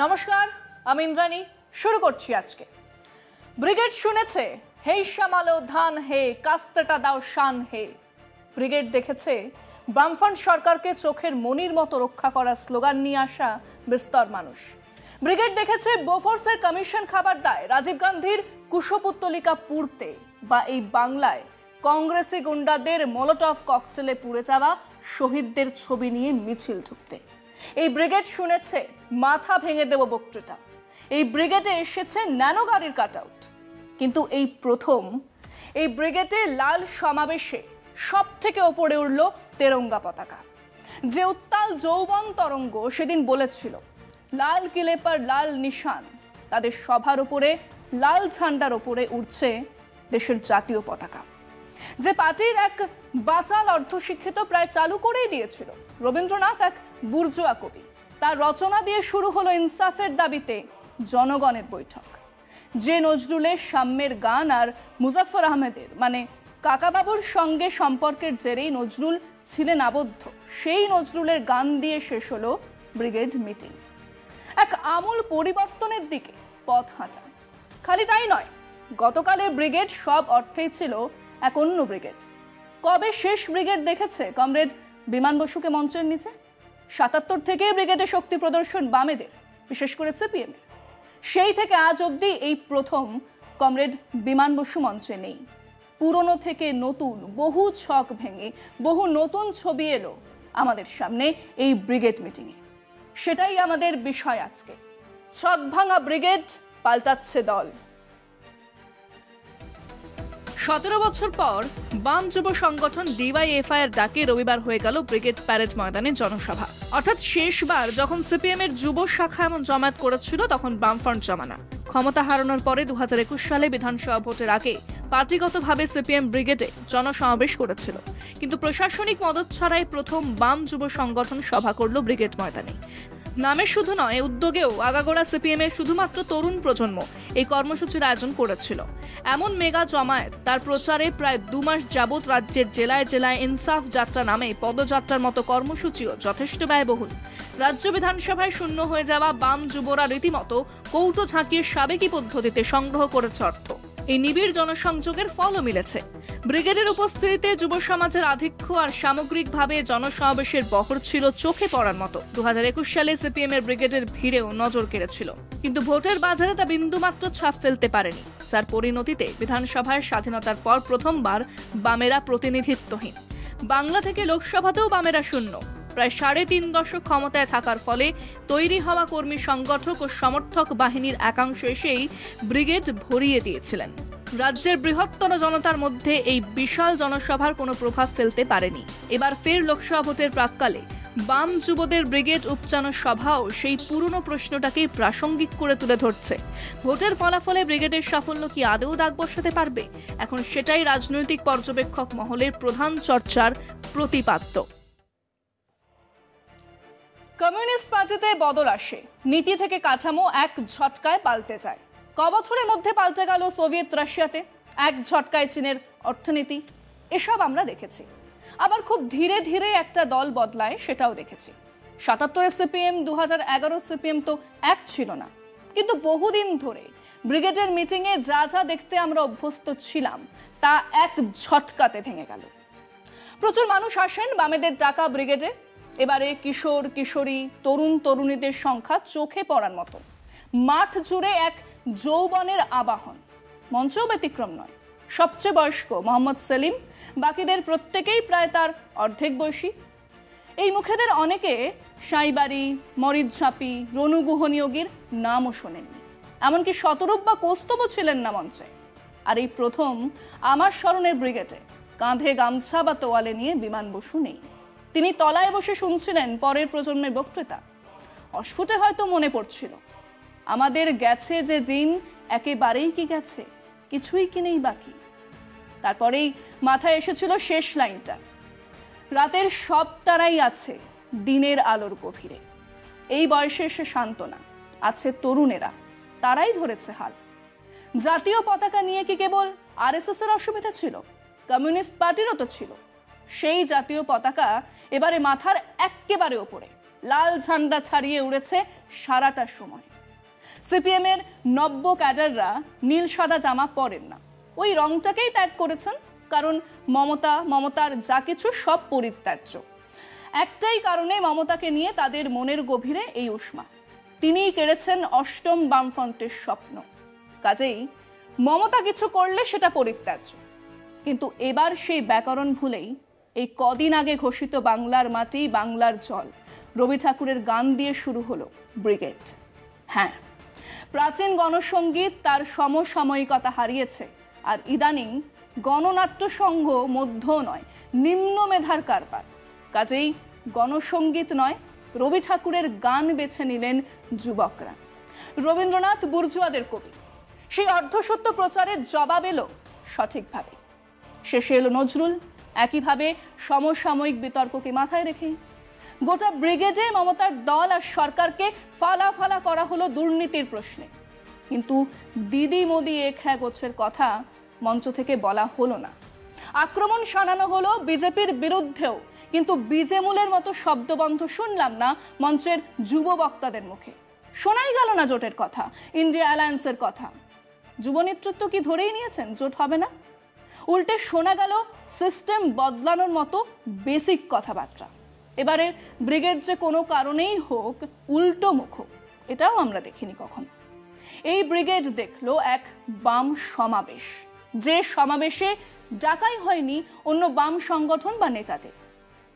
নমস্কার, আমি ইন্দ্রাণী। শুরু করছি আজকে। ব্রিগেড শুনেছে হে শ্যামালো ধান হে, কাস্তেটা দাও শান হে। ব্রিগেড দেখেছে বামফ্রন্ট সরকারকে চোখের মনির মতো রক্ষা করার স্লোগান নিয়ে আসা বিস্তর মানুষ। ব্রিগেড দেখেছে বোফোর্সের কমিশন খাবার দায় রাজীব গান্ধীর কুশপুত্তলিকা পুড়তে, বা এই বাংলায় কংগ্রেসি গুন্ডাদের মোলোটভ ককটেলে পুড়ে যাওয়া শহীদদের ছবি নিয়ে মিছিল ঢুকতে। এই ব্রিগেড শুনেছে মাথা ভেঙে দেব বক্তৃতা। এই ব্রিগেডে এসেছে ন্যানো গাড়ির কাটআউট। কিন্তু এই প্রথম এই ব্রিগেডে লাল সমাবেশে সব থেকে ওপরে উঠল তেরঙ্গা পতাকা। যে উত্তাল যৌবন তরঙ্গ সেদিন বলেছিল লাল কিলে পর লাল নিশান, তাদের সভার উপরে লাল ঝান্ডার উপরে উঠছে দেশের জাতীয় পতাকা। যে পার্টির এক বাচাল অর্ধশিক্ষিত প্রায় চালু করেই দিয়েছিল রবীন্দ্রনাথ, এক বুর্জোয়া কবি, তার রচনা দিয়ে শুরু হলো ইনসাফের দাবিতে জনগণের বৈঠক। যে নজরুলের সাম্যের গান আর মুজাফফর আহমেদের মানে কাকাবাবুর সঙ্গে সম্পর্কের জেরেই নজরুল ছিলেন আবদ্ধ, সেই নজরুলের গান দিয়ে শেষ হলো ব্রিগেড মিটিং। এক আমূল পরিবর্তনের দিকে পথ হাঁটা। খালি তাই নয়, গতকালের ব্রিগেড সব অর্থেই ছিল এক অন্য ব্রিগেড। কবে শেষ ব্রিগেড দেখেছে কমরেড বিমান বসুকে মঞ্চের নিচে? ৭৭ থেকে ব্রিগেডে শক্তি প্রদর্শন বামেদের, বিশেষ করে সিপিএম। সেই থেকে আজ অবধি এই প্রথম কমরেড বিমান বসু মঞ্চে নেই। পুরনো থেকে নতুন বহু ছক ভেঙে বহু নতুন ছবি এলো আমাদের সামনে এই ব্রিগেড মিটিংয়ে। সেটাই আমাদের বিষয় আজকে। ছক ভাঙা ব্রিগেড পাল্টাচ্ছে দল। ১৭ বছর পর বাম যুব সংগঠন ডিওয়াইএফআই এর ডাকে রবিবার হয়ে গেল ব্রিগেড প্যারেড ময়দানে জনসভা। অর্থাৎ শেষবার যখন সিপিএম এর যুব শাখা এমন জমায়েত করেছিল তখন বামফ্রন্ট জমানা। ক্ষমতা হারানোর পরে ২০২১ সালে বিধানসভা ভোটের আগে পার্টিগতভাবে সিপিএম ব্রিগেডে জনসমাবেশ করেছিল, কিন্তু প্রশাসনিক মদত ছাড়াই প্রথম বাম যুব সংগঠন সভা করল ব্রিগেড ময়দানে। নামে শুধু নয়, উদ্যোগেও আগাগোড়া সিপিএম এর শুধুমাত্র তরুণ প্রজন্ম এই কর্মসূচির আয়োজন করেছিল। এমন মেগা জমায়েত তার প্রচারে প্রায় ২ মাস যাবৎ রাজ্যের জেলায় জেলায় ইনসাফ যাত্রা নামে পদযাত্রার মতো কর্মসূচিও যথেষ্ট ব্যয়বহুল। রাজ্য বিধানসভায় শূন্য হয়ে যাওয়া বাম যুবরা রীতিমতো কৌটো ঝাঁকিয়ে সাবেকি পদ্ধতিতে সংগ্রহ করেছে অর্থ। এই নিবিড় জনসংযোগের ফলও মিলেছে। ব্রিগেডের উপস্থিতিতে যুব সমাজের আধিক্য আর সামগ্রিকভাবে জনসমাবেশের বহর ছিল চোখে পড়ার মতো। ২০২১ সালে সিপিএম এর ব্রিগেডের ভিড়েও নজর কেড়েছিল, কিন্তু ভোটের বাজারে তা বিন্দুমাত্র ছাপ ফেলতে পারেনি, যার পরিণতিতে বিধানসভায় স্বাধীনতার পর প্রথমবার বামেরা প্রতিনিধিত্বহীন। বাংলা থেকে লোকসভাতেও বামেরা শূন্য। প্রায় ৩.৫ দশক ক্ষমতায় থাকার ফলে তৈরি হওয়া কর্মী সংগঠক ও সমর্থক বাহিনীর একাংশ এসেই ব্রিগেড ভরিয়ে দিয়েছিলেন। রাজ্যের বৃহত্তর জনতার মধ্যে এই বিশাল জনসভার কোনো প্রভাব ফেলতে পারেনি। এবার ফের লোকসভা ভোটের প্রাক্কালে বাম যুবদের ব্রিগেড উপচানো সভাও সেই পুরনো প্রশ্নটাকেই প্রাসঙ্গিক করে তুলে ধরছে। ভোটের ফলাফলে ব্রিগেডের সাফল্য কি আদৌ দাগ বসাতে পারবে? এখন সেটাই রাজনৈতিক পর্যবেক্ষক মহলের প্রধান চর্চার প্রতিপাদ্য। কমিউনিস্ট পার্টিতে বদল আসে, নীতি থেকে কাঠামো এক ঝটকায় পাল্টে যায়। কবছরের মধ্যে পাল্টে গেল সোভিয়েত রাশিয়াতে, এক ঝটকায় চীনের অর্থনীতি। এসব আমরা দেখেছি। আবার খুব ধীরে ধীরে একটা দল বদলায়, সেটাও দেখেছি। ৭৭ সিপিএম ২০১১ সিপিএম তো এক ছিল না, কিন্তু বহুদিন ধরে ব্রিগেডের মিটিংয়ে যা যা দেখতে আমরা অভ্যস্ত ছিলাম তা এক ঝটকাতে ভেঙে গেল। প্রচুর মানুষ আসেন বামেদের ডাকা ব্রিগেডে। এবারে কিশোর কিশোরী তরুণ তরুণীদের সংখ্যা চোখে পড়ার মতো। মাঠ জুড়ে এক যৌবনের আবাহন। মঞ্চও ব্যতিক্রম নয়। সবচেয়ে বয়স্ক মোহাম্মদ সেলিম, বাকিদের প্রত্যেকেই প্রায় তার অর্ধেক বয়সী। এই মুখেদের অনেকে সাইবারি, মরিদ ঝাঁপি, রনু গুহনিয়োগীর নামও শোনেননি, এমনকি শতরূপ বা কৌস্তবও ছিলেন না মঞ্চে। আর এই প্রথম আমার স্মরণের ব্রিগেডে কাঁধে গামছা বা তোয়ালে নিয়ে বিমান বসু নেই। তিনি তলায় বসে শুনছিলেন পরের প্রজন্মের বক্তৃতা। অস্ফুটে হয়তো মনে পড়ছিল, আমাদের গেছে যে দিন একেবারেই কি গেছে, কিছুই কি নেই বাকি। তারপরেই মাথায় এসেছিল শেষ লাইনটা, রাতের সব তারাই আছে দিনের আলোর গভীরে। এই বয়সে এসে সান্ত্বনা আছে তরুণেরা, তারাই ধরেছে হাল। জাতীয় পতাকা নিয়ে কি কেবল আরএসএস এর অসুবিধা ছিল? কমিউনিস্ট পার্টিরও তো ছিল। সেই জাতীয় পতাকা এবারে মাথার একেবারে ওপরে। লাল ঝান্ডা ছাড়িয়ে উড়েছে সারাটা সময়। সিপিএম এর নব্য ক্যাডাররা নীল সাদা জামা পরেন না, ওই রংটাকেই ত্যাগ করেছেন, কারণ মমতার যা কিছু সব পরিত্যাজ্য। একটাই কারণে মমতাকে নিয়ে তাদের মনের গভীরে এই উষ্মা, তিনিই কেড়েছেন অষ্টম বামফ্রন্টের স্বপ্ন। কাজেই মমতা কিছু করলে সেটা পরিত্যাজ্য। কিন্তু এবার সেই ব্যাকরণ ভুলেই এই কদিন আগে ঘোষিত বাংলার মাটি বাংলার জল রবি ঠাকুরের গান দিয়ে শুরু হলো ব্রিগেড। হ্যাঁ, প্রাচীন গণসঙ্গীত তার সমসাময়িকতা হারিয়েছে, আর ইদানিং গণনাট্য সংঘ মধ্য নয়, নিম্ন মেধার কারবার। কাজেই গণসঙ্গীত নয়, রবি ঠাকুরের গান বেছে নিলেন যুবকরা। রবীন্দ্রনাথ বুর্জুয়াদের কবি, সেই অর্ধসত্য প্রচারের জবাব এলো সঠিকভাবে। শেষে এলো নজরুল, একইভাবে সমসাময়িক বিতর্ককে মাথায় রেখে। গোটা ব্রিগেডে মমতার দল আর সরকারকে ফালা করা হলো দুর্নীতির প্রশ্নে, কিন্তু দিদি মোদি এক হ্যাঁ গোছের কথা মঞ্চ থেকে বলা হলো না। আক্রমণ শানানো হলো বিজেপির বিরুদ্ধেও, কিন্তু বিজেমূলের মতো শব্দবন্ধ শুনলাম না মঞ্চের যুব বক্তাদের মুখে। শোনাই গেল না জোটের কথা, ইন্ডিয়া অ্যালায়েন্সের কথা। যুব নেতৃত্ব কি ধরেই নিয়েছেন জোট হবে না? উল্টে শোনা গেল সিস্টেম বদলানোর মতো বেসিক কথাবার্তা। এবারের ব্রিগেড যে কোনো কারণেই হোক উল্টো মুখ, এটাও আমরা দেখিনি কখনো। এই ব্রিগেড দেখলো এক বাম সমাবেশ, যে সমাবেশে ডাকাই হয়নি অন্য বাম সংগঠন বা নেতাদের।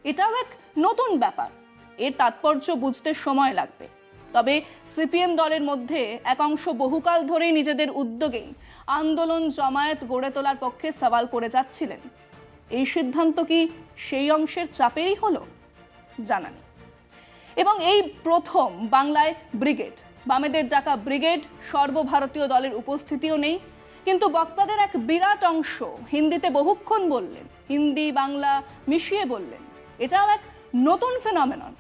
এটাও এক নতুন ব্যাপার, এর তাৎপর্য বুঝতে সময় লাগবে। তবে সিপিএম দলের মধ্যে এক অংশ বহুকাল ধরেই নিজেদের উদ্যোগেই আন্দোলন জমায়েত গড়ে তোলার পক্ষে সওয়াল করে যাচ্ছিলেন। এই সিদ্ধান্ত কি সেই অংশের চাপেরই হলো? জানা নেই। এবং এই প্রথম বাংলায় ব্রিগেড, বামেদের ডাকা ব্রিগেড, সর্বভারতীয় দলের উপস্থিতিও নেই, কিন্তু বক্তাদের এক বিরাট অংশ হিন্দিতে বহুক্ষণ বললেন, হিন্দি বাংলা মিশিয়ে বললেন। এটাও এক নতুন ফেনোমেনন,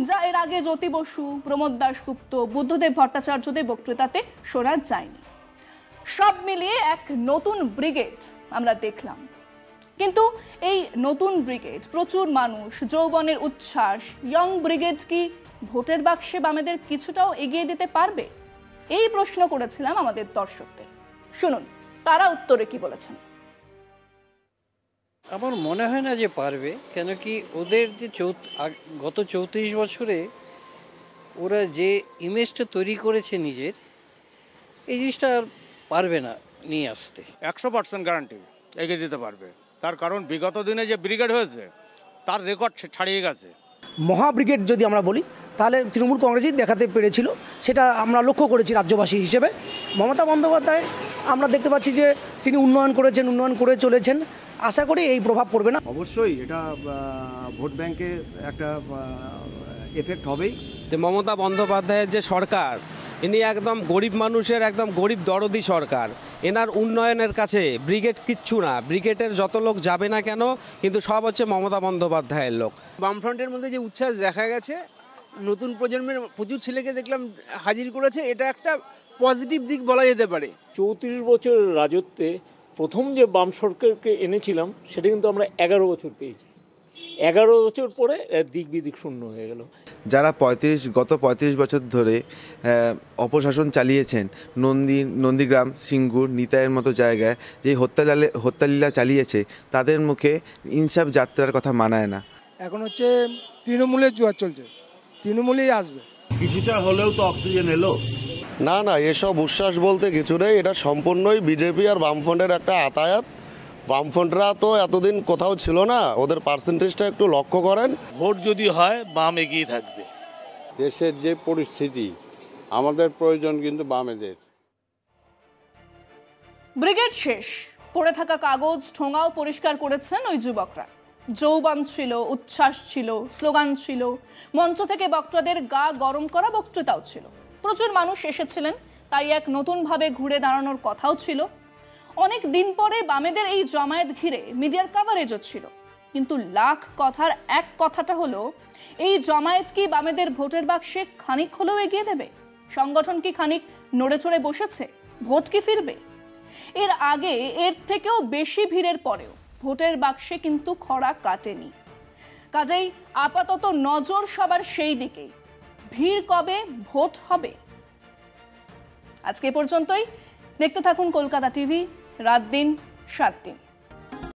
যা এর আগে জ্যোতি বসু, প্রমোদ দাশগুপ্ত, বুদ্ধদেব ভট্টাচার্যদের বক্তৃতাতে শোনা যায়নি। সব মিলিয়ে এক নতুন ব্রিগেড আমরা দেখলাম। কিন্তু এই নতুন ব্রিগেড, প্রচুর মানুষ, যৌবনের উচ্ছ্বাস, ইয়ং ব্রিগেড কি ভোটের বাক্সে বামেদের কিছুটাও এগিয়ে দিতে পারবে? এই প্রশ্ন করেছিলাম আমাদের দর্শকদের। শুনুন তারা উত্তরে কি বলেছেন। আমার মনে হয় না যে পারবে, কেন কি ওদের যে গত 34 বছরে ওরা যে ইমেজটা তৈরি করেছে নিজের, এই জিনিসটা আর পারবে না নিয়ে আসতে। 100% গ্যারান্টি এগিয়ে দিতে পারবে। তার কারণ বিগত দিনে যে ব্রিগেড হয়েছে তার রেকর্ড ছাড়িয়ে গেছে। মহা ব্রিগেড যদি আমরা বলি তাহলে তৃণমূল কংগ্রেসই দেখাতে পেরেছিল, সেটা আমরা লক্ষ্য করেছি রাজ্যবাসী হিসেবে। মমতা বন্দ্যোপাধ্যায় আমরা দেখতে পাচ্ছি যে তিনি উন্নয়ন করেছেন, উন্নয়ন করে চলেছেন। আশা করি এই প্রভাব পড়বে না। অবশ্যই এটা ভোট ব্যাংকে একটা এফেক্ট হবেই। মমতা বন্দ্যোপাধ্যায়ের যে সরকার, ইনি একদম গরিব মানুষের একদম গরিব দরদি সরকার। এনার উন্নয়নের কাছে ব্রিগেড কিচ্ছু না, ব্রিগেডের যত লোক যাবে না কেন, কিন্তু সব হচ্ছে মমতা বন্দ্যোপাধ্যায়ের লোক। বামফ্রন্টের মধ্যে যে উচ্ছ্বাস দেখা গেছে, নতুন প্রজন্মের প্রচুর ছেলেকে দেখলাম হাজির করেছে, এটা একটা পজিটিভ দিক বলা যেতে পারে। 34 বছরের রাজত্বে প্রথম যে বাম সরকারকে এনেছিলাম সেটা কিন্তু আমরা 11 বছর পেয়েছি। 11 বছর পরে দিক বিদিক শূন্য হয়ে গেল। যারা গত 35 বছর ধরে অপশাসন চালিয়েছেন, নন্দীগ্রাম, সিঙ্গুর, নিতাইয়ের মতো জায়গায় যে হত্যালীলা চালিয়েছে, তাদের মুখে ইনসাফ যাত্রার কথা মানায় না। এখন হচ্ছে তৃণমূলের জোয়ার চলছে, তৃণমূলেই আসবে। কিছুটা হলেও তো অক্সিজেন এলো। না, এসব উচ্ছ্বাস বলতে কিছু নেই। এটা সম্পূর্ণই বিজেপি আর বামফ্রন্টের একটা আতায়াত। বামফ্রন্টরা তো এতদিন কোথাও ছিল না, ওদের পার্সেন্টেজটা একটু লক্ষ্য করেন। ভোট যদি হয় বাম এগিয়ে থাকবে। দেশের যে পরিস্থিতি, আমাদের প্রয়োজন কিন্তু বামেদের। ব্রিগেড শেষ, পড়ে থাকা কাগজ ঠোঙাও পরিষ্কার করেছেন ওই যুবকরা। যৌবন ছিল, উচ্ছ্বাস ছিল, স্লোগান ছিল, মঞ্চ থেকে বক্তাদের গা গরম করা বক্তৃতাও ছিল। প্রচুর মানুষ এসেছিলেন, তাই এক নতুনভাবে ঘুরে দাঁড়ানোর কথাও ছিল। অনেক দিন পরে বামেদের এই জমায়েত ঘিরে মিডিয়ার কভারেজও ছিল। কিন্তু লাখ কথার এক কথাটা হলো, এই জমায়েত কি বামেদের ভোটের বাক্সে খানিক হলেও এগিয়ে দেবে? সংগঠন কি খানিক নড়ে চড়ে বসেছে? ভোট কি ফিরবে? এর আগে এর থেকেও বেশি ভিড়ের পরেও ভোটের বাক্সে কিন্তু খরা কাটেনি। কাজেই আপাতত নজর সবার সেই দিকেই, ভিড় কবে, ভোট হবে। আজকে পর্যন্তই। দেখতে থাকুন কলকাতা টিভি, রাত দিন 7 দিন।